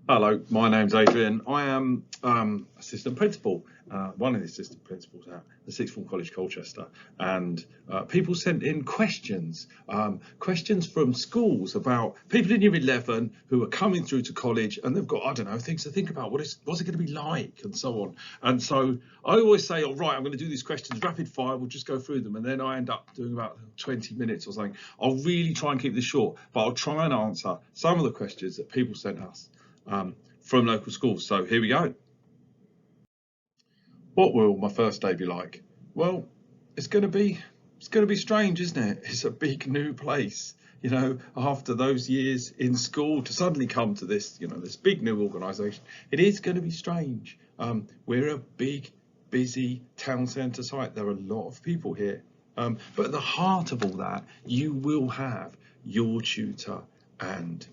Hello, my name's Adrian. I am assistant principal, one of the assistant principals at the Sixth Form College Colchester, and people sent in questions from schools about people in Year 11 who are coming through to college, and they've got, I don't know, things to think about. What's it going to be like, and so on. And so I always say, all right, I'm going to do these questions rapid fire. We'll just go through them, and then I end up doing about 20 minutes or something. I'll really try and keep this short, but I'll try and answer some of the questions that people sent us from local schools. So here we go. What will my first day be like? Well, it's going to be strange, isn't it? It's a big new place. After those years in school to suddenly come to this, this big new organisation, it is going to be strange. We're a big, busy town centre site. There are a lot of people here. But at the heart of all that, you will have your tutor and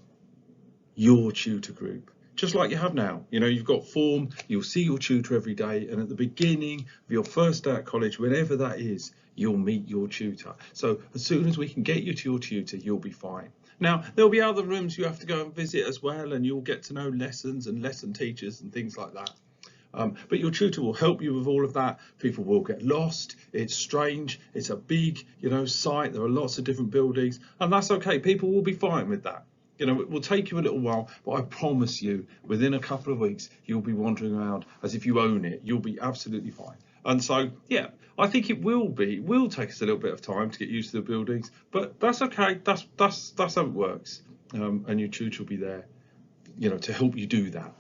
your tutor group, just like you have now. You've got form, you'll see your tutor every day, and at the beginning of your first day at college, whenever that is, you'll meet your tutor. So as soon as we can get you to your tutor, you'll be fine. Now, there'll be other rooms you have to go and visit as well, and you'll get to know lessons and lesson teachers and things like that. But your tutor will help you with all of that. People will get lost. It's strange. It's a big, site. There are lots of different buildings, and that's okay. People will be fine with that. It will take you a little while, but I promise you, within a couple of weeks, you'll be wandering around as if you own it. You'll be absolutely fine. And so, yeah, I think it will take us a little bit of time to get used to the buildings, but that's okay. That's how it works. And your tutor will be there, to help you do that.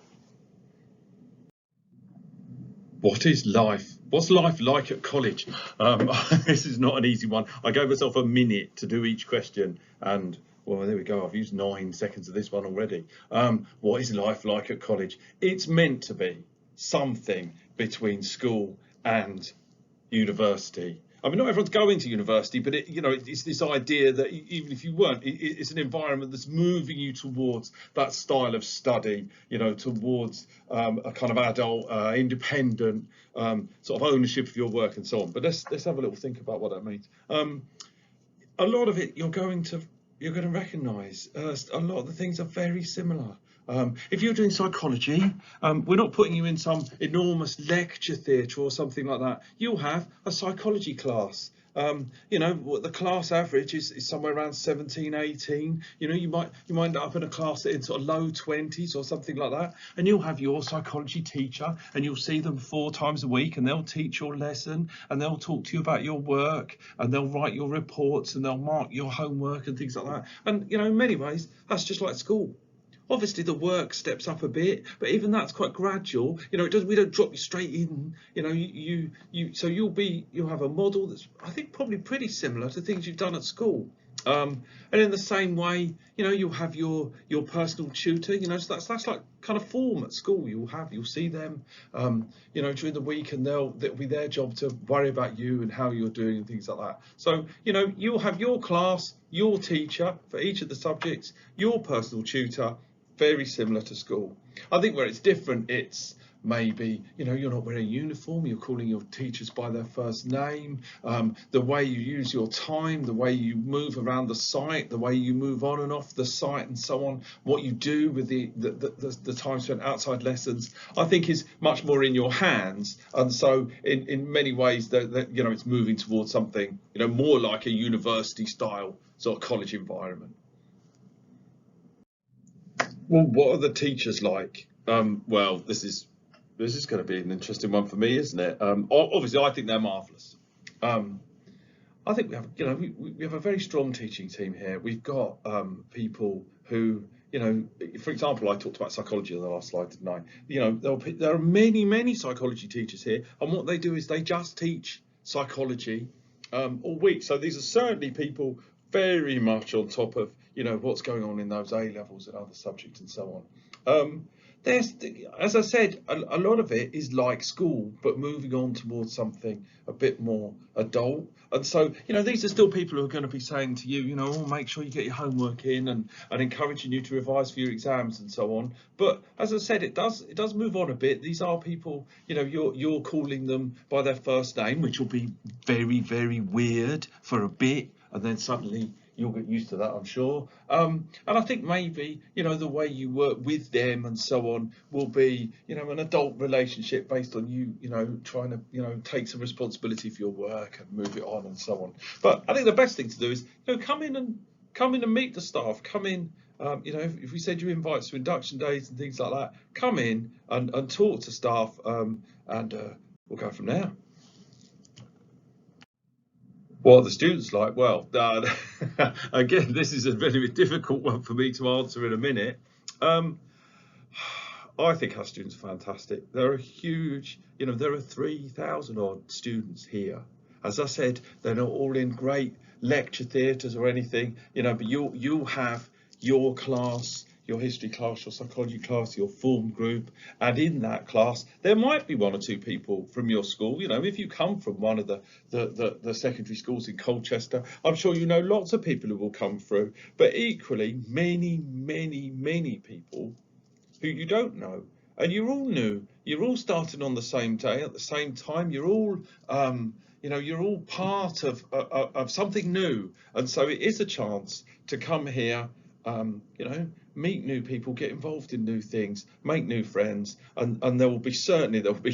What's life like at college? This is not an easy one. I gave myself a minute to do each question, and well, there we go. I've used 9 seconds of this one already. What is life like at college? It's meant to be something between school and university. I mean, not everyone's going to university, but it's this idea that even if you weren't, it's an environment that's moving you towards that style of study, towards a kind of adult, independent sort of ownership of your work and so on. But let's have a little think about what that means. A lot of it you're going to recognise. A lot of the things are very similar. If you're doing psychology, we're not putting you in some enormous lecture theatre or something like that. You'll have a psychology class. The class average is somewhere around 17, 18. You might end up in a class in sort of low 20s or something like that, and you'll have your psychology teacher, and you'll see them 4 times a week, and they'll teach your lesson, and they'll talk to you about your work, and they'll write your reports, and they'll mark your homework and things like that. And in many ways, that's just like school. Obviously, the work steps up a bit, but even that's quite gradual. We don't drop you straight in. So you'll have a model that's, I think, probably pretty similar to things you've done at school. And in the same way, you'll have your personal tutor. So that's like kind of form at school. You'll see them, during the week, and that'll be their job to worry about you and how you're doing and things like that. So you'll have your class, your teacher for each of the subjects, your personal tutor. Very similar to school. I think where it's different, it's maybe, you're not wearing a uniform, you're calling your teachers by their first name, the way you use your time, the way you move around the site, the way you move on and off the site and so on, what you do with the time spent outside lessons, I think is much more in your hands. And so in many ways, it's moving towards something, more like a university style sort of college environment. Well, what are the teachers like? Well, this is going to be an interesting one for me, isn't it? Obviously, I think they're marvellous. I think we have, we have a very strong teaching team here. We've got people who, for example, I talked about psychology on the last slide, didn't I? There are many psychology teachers here, and what they do is they just teach psychology all week. So these are certainly people very much on top of what's going on in those A levels and other subjects and so on. There's, as I said, a lot of it is like school, but moving on towards something a bit more adult. And so, these are still people who are going to be saying to you, oh, make sure you get your homework in, and encouraging you to revise for your exams and so on. But as I said, it does move on a bit. These are people, you're calling them by their first name, which will be very, very weird for a bit, and then suddenly, you'll get used to that, I'm sure. And I think maybe, the way you work with them and so on will be, an adult relationship based on you, trying to, take some responsibility for your work and move it on and so on. But I think the best thing to do is, come in and meet the staff. Come in, if we send you invites to induction days and things like that, come in and talk to staff, and we'll go from there. What are the students like? Well, again, this is a very difficult one for me to answer in a minute. I think our students are fantastic. They're a huge, there are 3,000 odd students here. As I said, they're not all in great lecture theatres or anything, but you'll have your class, your history class, your psychology class, your form group, and in that class there might be one or two people from your school. If you come from one of the secondary schools in Colchester, I'm sure lots of people who will come through, but equally many people who you don't know, and you're all new. You're all starting on the same day at the same time. You're all you're all part of something new, and so it is a chance to come here, meet new people, get involved in new things, make new friends, and there will be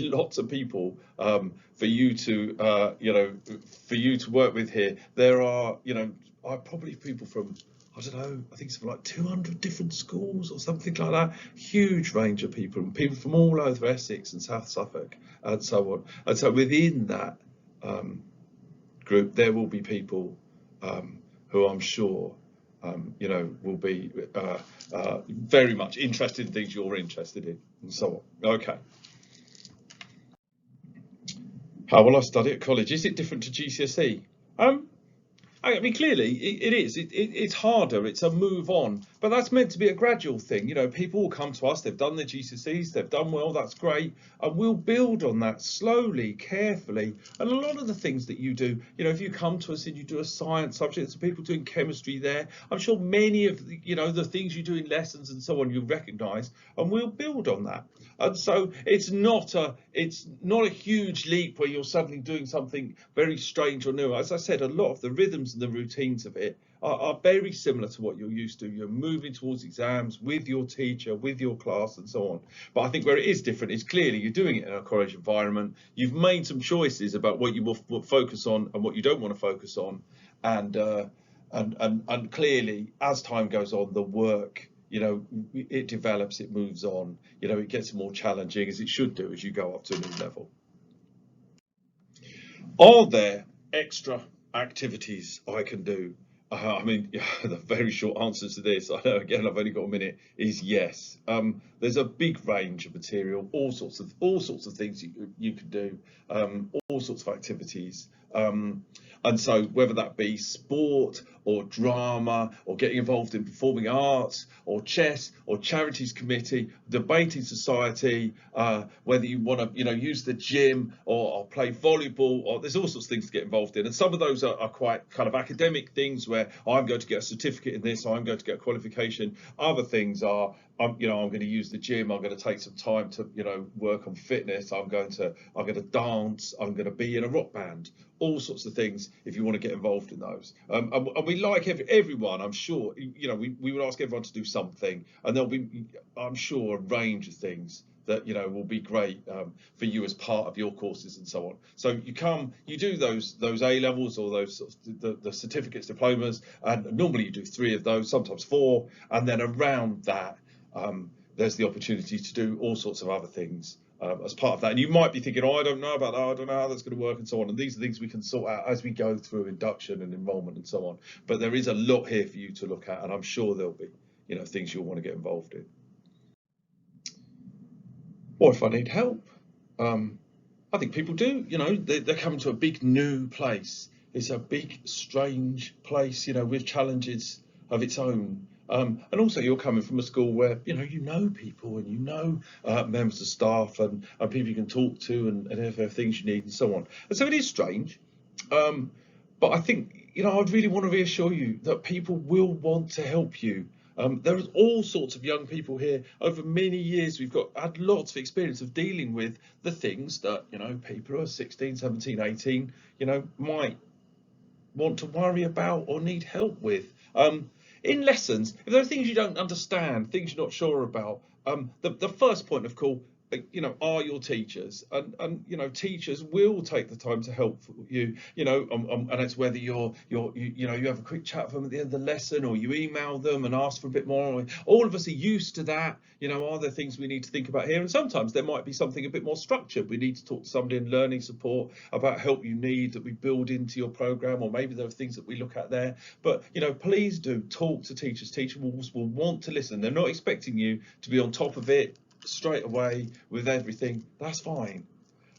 lots of people for you to work with here. There are probably people from, I don't know, I think it's like 200 different schools or something like that. Huge range of people from all over Essex and South Suffolk and so on. And so within that group, there will be people who I'm sure will be very much interested in things you're interested in and so on. Okay. How will I study at college? Is it different to GCSE? I mean, clearly it is. It's harder. It's a move on, but that's meant to be a gradual thing. People will come to us. They've done their GCSEs. They've done well. That's great, and we'll build on that slowly, carefully. And a lot of the things that you do, if you come to us and you do a science subject, so people doing chemistry there, I'm sure many of the things you do in lessons and so on you'll recognise, and we'll build on that. And so it's not a huge leap where you're suddenly doing something very strange or new. As I said, a lot of the rhythms and the routines of it are very similar to what you're used to. You're moving towards exams with your teacher, with your class and so on. But I think where it is different is clearly you're doing it in a college environment. You've made some choices about what you will focus on and what you don't want to focus on. And clearly, as time goes on, the work, it develops, it moves on, it gets more challenging, as it should do as you go up to a new level. Are there extra activities I can do? I mean, the very short answer to this, I know again I've only got a minute, is yes. There's a big range of material, all sorts of things you can do, all sorts of activities. And so whether that be sport or drama or getting involved in performing arts or chess or charities committee, debating society, whether you want to use the gym or play volleyball, or there's all sorts of things to get involved in. And some of those are quite kind of academic things where I'm going to get a certificate in this, I'm going to get a qualification. Other things are I'm going to use the gym. I'm going to take some time to, work on fitness. I'm going to dance. I'm going to be in a rock band. All sorts of things. If you want to get involved in those, and we like everyone. I'm sure, we would ask everyone to do something, and there'll be, I'm sure, a range of things that will be great for you as part of your courses and so on. So you do those A levels or those the certificates, diplomas, and normally you do 3 of those, sometimes 4, and then around that. There's the opportunity to do all sorts of other things as part of that. And you might be thinking, I don't know about that, I don't know how that's going to work and so on. And these are things we can sort out as we go through induction and enrolment and so on. But there is a lot here for you to look at, and I'm sure there'll be, things you'll want to get involved in. Or if I need help, I think people do, they're coming to a big new place. It's a big, strange place, with challenges of its own. And also you're coming from a school where, you know people and members of staff and people you can talk to and if there are things you need and so on. And so it is strange. But I think, I'd really want to reassure you that people will want to help you. There's all sorts of young people here. Over many years, we've had lots of experience of dealing with the things that, people who are 16, 17, 18, might want to worry about or need help with. In lessons, if there are things you don't understand, things you're not sure about, the first point of call, are your teachers, and teachers will take the time to help you, and it's whether you have a quick chat with them at the end of the lesson, or you email them and ask for a bit more. All of us are used to that. Are there things we need to think about here? And sometimes there might be something a bit more structured. We need to talk to somebody in learning support about help you need that we build into your program, or maybe there are things that we look at there. But please do talk to teachers. Teachers will want to listen. They're not expecting you to be on top of it straight away with everything. That's fine.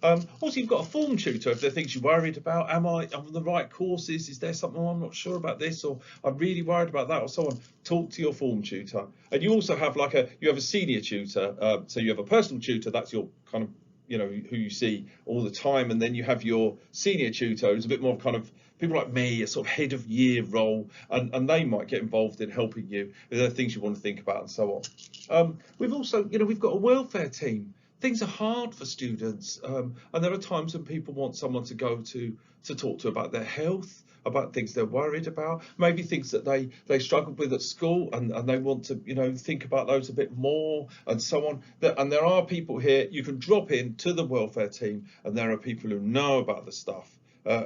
Also, you've got a form tutor if there are things you're worried about. Am I on the right courses? Is there something I'm not sure about this, or I'm really worried about that, or so on? Talk to your form tutor. And you also have a senior tutor. So you have a personal tutor, that's your kind of who you see all the time, and then you have your senior tutor, who's a bit more kind of people like me, a sort of head of year role, and they might get involved in helping you with the things you want to think about and so on. We've also, we've got a welfare team. Things are hard for students, and there are times when people want someone to go to talk to about their health, about things they're worried about, maybe things that they struggled with at school, and they want to think about those a bit more, and so on. And there are people here you can drop in to the welfare team, and there are people who know about the stuff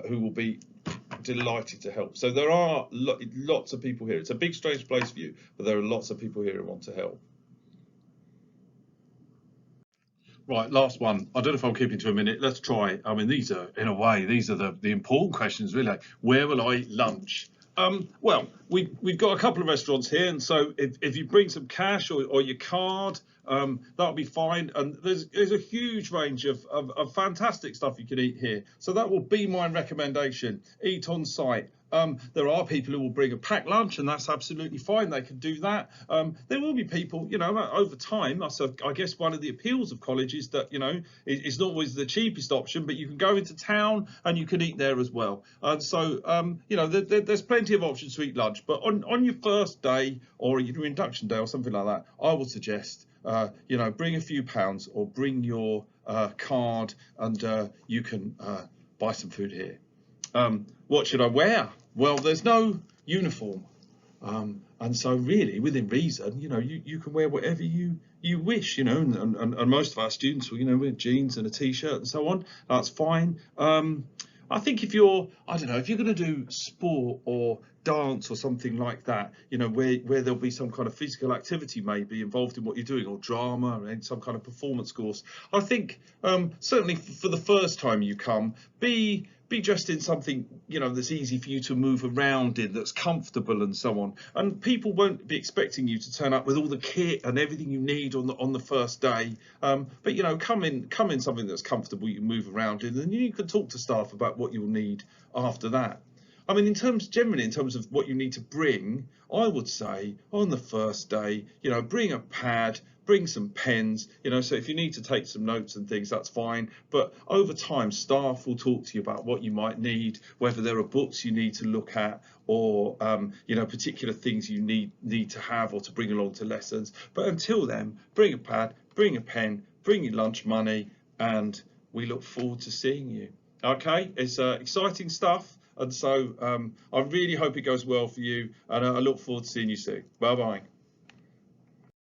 who will be delighted to help. So there are lots of people here. It's a big, strange place for you, but there are lots of people here who want to help. Right, last one. I don't know if I'll keep it to a minute. Let's try. I mean, these are, in a way, these are the important questions, really. Where will I lunch? Well, we've got a couple of restaurants here, and so if you bring some cash or your card, that'll be fine. And there's a huge range of fantastic stuff you can eat here. So that will be my recommendation. Eat on site. There are people who will bring a packed lunch, and that's absolutely fine. They can do that. There will be people, over time. So I guess one of the appeals of college is that, it's not always the cheapest option, but you can go into town and you can eat there as well. And so, there's plenty of options to eat lunch. But on your first day or your induction day or something like that, I would suggest, bring a few pounds or bring your card, and you can buy some food here. What should I wear? Well, there's no uniform, and so really, within reason, you can wear whatever you wish, and most of our students will, wear jeans and a t-shirt and so on. That's fine. I think if you're, I don't know, if you're going to do sport or dance or something like that, where there'll be some kind of physical activity maybe involved in what you're doing, or drama and some kind of performance course, I think certainly for the first time you come, be dressed in something that's easy for you to move around in, that's comfortable and so on. And people won't be expecting you to turn up with all the kit and everything you need on the first day. But come in something that's comfortable, you can move around in, and you can talk to staff about what you'll need after that. I mean, generally in terms of what you need to bring, I would say on the first day, bring a pad, bring some pens, so if you need to take some notes and things, that's fine. But over time, staff will talk to you about what you might need, whether there are books you need to look at, or particular things you need to have or to bring along to lessons. But until then, bring a pad, bring a pen, bring your lunch money, and we look forward to seeing you. Okay, it's exciting stuff. And so I really hope it goes well for you, and I look forward to seeing you soon. Bye bye.